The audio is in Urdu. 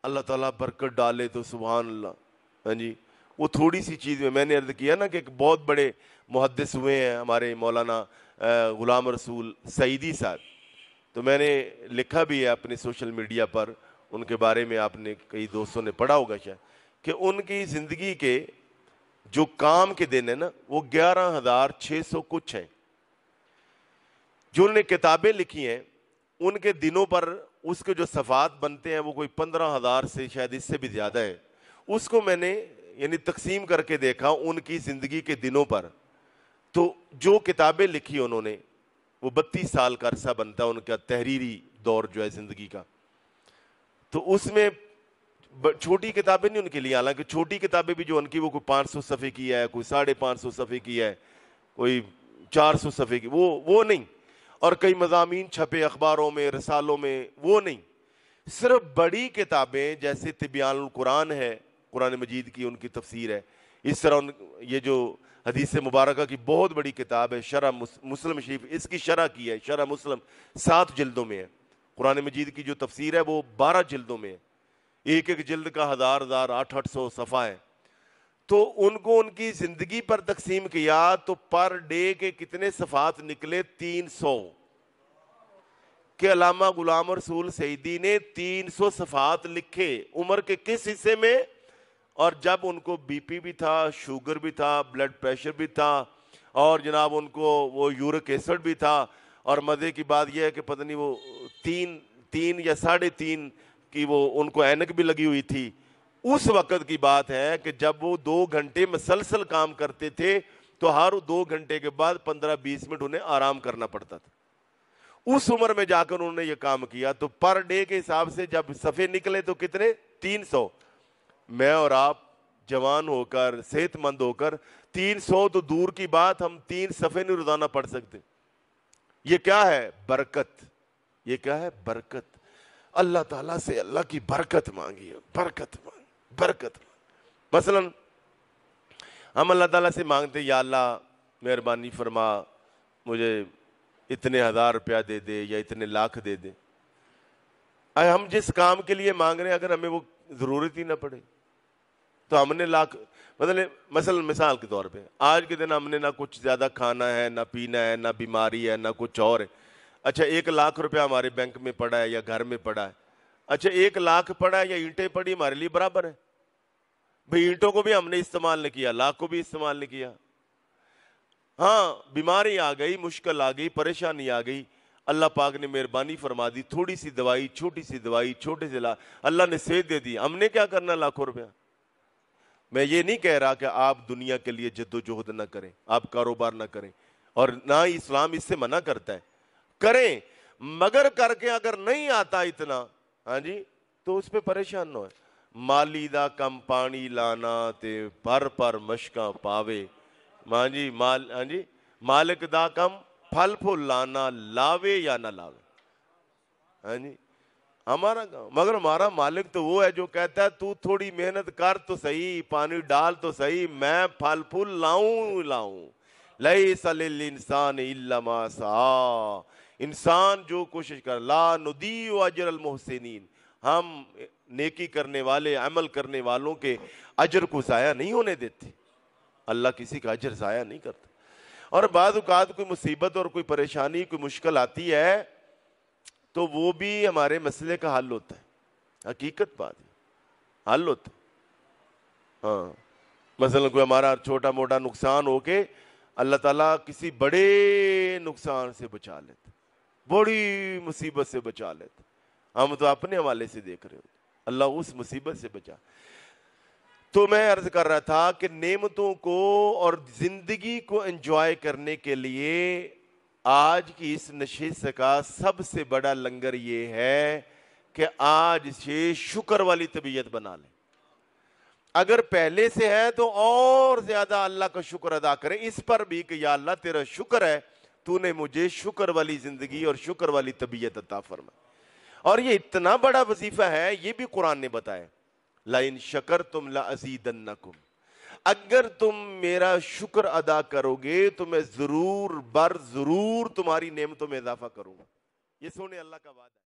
اللہ تعالیٰ برکت ڈالے تو سبحان اللہ. ہاں جی, وہ تھوڑی سی چیز میں نے عرض کیا نا کہ ایک بہت بڑے محدث ہوئے ہیں ہمارے مولانا غلام رسول سعیدی صاحب, تو میں نے لکھا بھی ہے اپنے سوشل میڈیا پر ان کے بارے میں, آپ نے کئی دوستوں نے پڑھا ہوگا شاید, کہ ان کی زندگی کے جو کام کے دن ہیں نا وہ 11,600 کچھ ہیں. جو انہوں نے کتابیں لکھی ہیں ان کے دنوں پر اس کے جو صفحات بنتے ہیں وہ کوئی 15,000 سے شاید اس سے بھی زیادہ ہے. اس کو میں نے یعنی تقسیم کر کے دیکھا ان کی زندگی کے دنوں پر, تو جو کتابیں لکھی انہوں نے وہ 32 سال کا عرصہ بنتا ہے ان کا تحریری دور جو ہے زندگی کا. تو اس میں چھوٹی کتابیں نہیں ان کے لیے, حالانکہ چھوٹی کتابیں بھی جو ان کی وہ کوئی 500 صفحے کی ہے, کوئی 550 صفحے کی ہے, کوئی 400 صفحے کی, وہ نہیں. اور کئی مضامین چھپے اخباروں میں, رسالوں میں, وہ نہیں. صرف بڑی کتابیں جیسے تبیان القرآن ہے, قرآن مجید کی ان کی تفسیر ہے. اس طرح یہ جو حدیث مبارکہ کی بہت بڑی کتاب ہے شرح مسلم شریف, اس کی شرح کی ہے, شرح مسلم 7 جلدوں میں ہے. قرآن مجید کی جو تفسیر ہے وہ 12 جلدوں میں ہے, ایک ایک جلد کا 800 صفحہ ہے. تو ان کو ان کی زندگی پر تقسیم کیا تو پر ڈے کے کتنے صفحات نکلے, 300. کہ علامہ غلام رسول سعیدی نے 300 صفحات لکھے عمر کے کس حصے میں, اور جب ان کو بی پی بھی تھا, شوگر بھی تھا, بلڈ پریشر بھی تھا, اور جناب ان کو وہ یورک ایسڈ بھی تھا. اور مزے کی بات یہ ہے کہ پتہ نہیں وہ 3 یا 3.5 کی وہ ان کو اینک بھی لگی ہوئی تھی. اس وقت کی بات ہے کہ جب وہ 2 گھنٹے مسلسل کام کرتے تھے تو ہر 2 گھنٹے کے بعد 15-20 منٹ انہیں آرام کرنا پڑتا تھا. اس عمر میں جا کر انہوں نے یہ کام کیا. تو پر ڈے کے حساب سے جب صفحے نکلے تو کتنے, 300. میں اور آپ جوان ہو کر صحت مند ہو کر 300 تو دور کی بات, ہم 3 صفحے نہیں روزانہ پڑھ سکتے. یہ کیا ہے, برکت. یہ کیا ہے, برکت. اللہ تعالیٰ سے اللہ کی برکت مانگی ہے, برکت مانگی, برکت مانگی. مثلا ہم اللہ تعالیٰ سے مانگتے یا اللہ مہربانی فرما مجھے اتنے 1000 روپیہ دے دے یا اتنے لاکھ دے دے. ہم جس کام کے لیے مانگ رہے ہیں اگر ہمیں وہ ضرورت ہی نہ پڑے تو ہم نے لاکھ, مثلا مثال کے طور پہ آج کے دن ہم نے نہ کچھ زیادہ کھانا ہے, نہ پینا ہے, نہ بیماری ہے, نہ کچھ اور ہے. اچھا 1 لاکھ روپیہ ہمارے بینک میں پڑا ہے یا گھر میں پڑا ہے. اچھا 1 لاکھ پڑا ہے یا اینٹیں پڑی ہمارے لیے برابر ہے. بھئی اینٹوں کو بھی ہم نے استعمال نہیں کیا, لاکھ کو بھی استعمال نہیں کیا. ہاں بیماری آ گئی, مشکل آ گئی, پریشانی آ گئی, اللہ پاک نے مہربانی فرما دی, تھوڑی سی دوائی, چھوٹی سی دوائی, چھوٹے سے اللہ نے صحت دے دی, ہم نے کیا کرنا لاکھوں روپیہ. میں یہ نہیں کہہ رہا کہ آپ دنیا کے لیے جد و جہد نہ کریں, آپ کاروبار نہ کریں, اور نہ اسلام اس سے منع کرتا ہے, کریں, مگر کر کے اگر نہیں آتا اتنا, ہاں جی, تو اس پہ پریشان نہ ہوئے. مالی دا کم پانی لانا تے پر مشکاں پاوے, ہاں جی, ہاں جی, مالک دا کم پھل پھول لانا لاوے یا نہ لاوے. ہاں جی, ہمارا مگر ہمارا مالک تو وہ ہے جو کہتا ہے تو تھوڑی محنت کر تو صحیح, پانی ڈال تو صحیح, میں پھل پھول لاؤں. لیس للانسان الا ما سعی, انسان جو کوشش کر, لا نضیع اجر المحسنین, ہم نیکی کرنے والے, عمل کرنے والوں کے اجر کو ضائع نہیں ہونے دیتے. اللہ کسی کا اجر ضائع نہیں کرتا. اور بعض اوقات کوئی مصیبت اور کوئی پریشانی, کوئی مشکل آتی ہے تو وہ بھی ہمارے مسئلے کا حل ہوتا ہے. حقیقت بات ہے, حل ہوتا ہے. ہاں مثلا کوئی ہمارا چھوٹا موٹا نقصان ہو کے اللہ تعالیٰ کسی بڑے نقصان سے بچا لیتے, بڑی مصیبت سے بچا لیتے. ہم تو اپنے حوالے سے دیکھ رہے ہوتے, اللہ اس مصیبت سے بچا. تو میں عرض کر رہا تھا کہ نعمتوں کو اور زندگی کو انجوائے کرنے کے لیے آج کی اس نشست کا سب سے بڑا لنگر یہ ہے کہ آج سے شکر والی طبیعت بنا لیں. اگر پہلے سے ہے تو اور زیادہ اللہ کا شکر ادا کریں اس پر بھی کہ یا اللہ تیرا شکر ہے, تو نے مجھے شکر والی زندگی اور شکر والی طبیعت عطا فرما. اور یہ اتنا بڑا وظیفہ ہے, یہ بھی قرآن نے بتایا, لَإِن شَكَرْتُمْ لَأَزِيدَنَّكُمْ, اگر تم میرا شکر ادا کرو گے تو میں ضرور تمہاری نعمتوں میں اضافہ کروں گا. یہ سونے اللہ کا وعدہ ہے.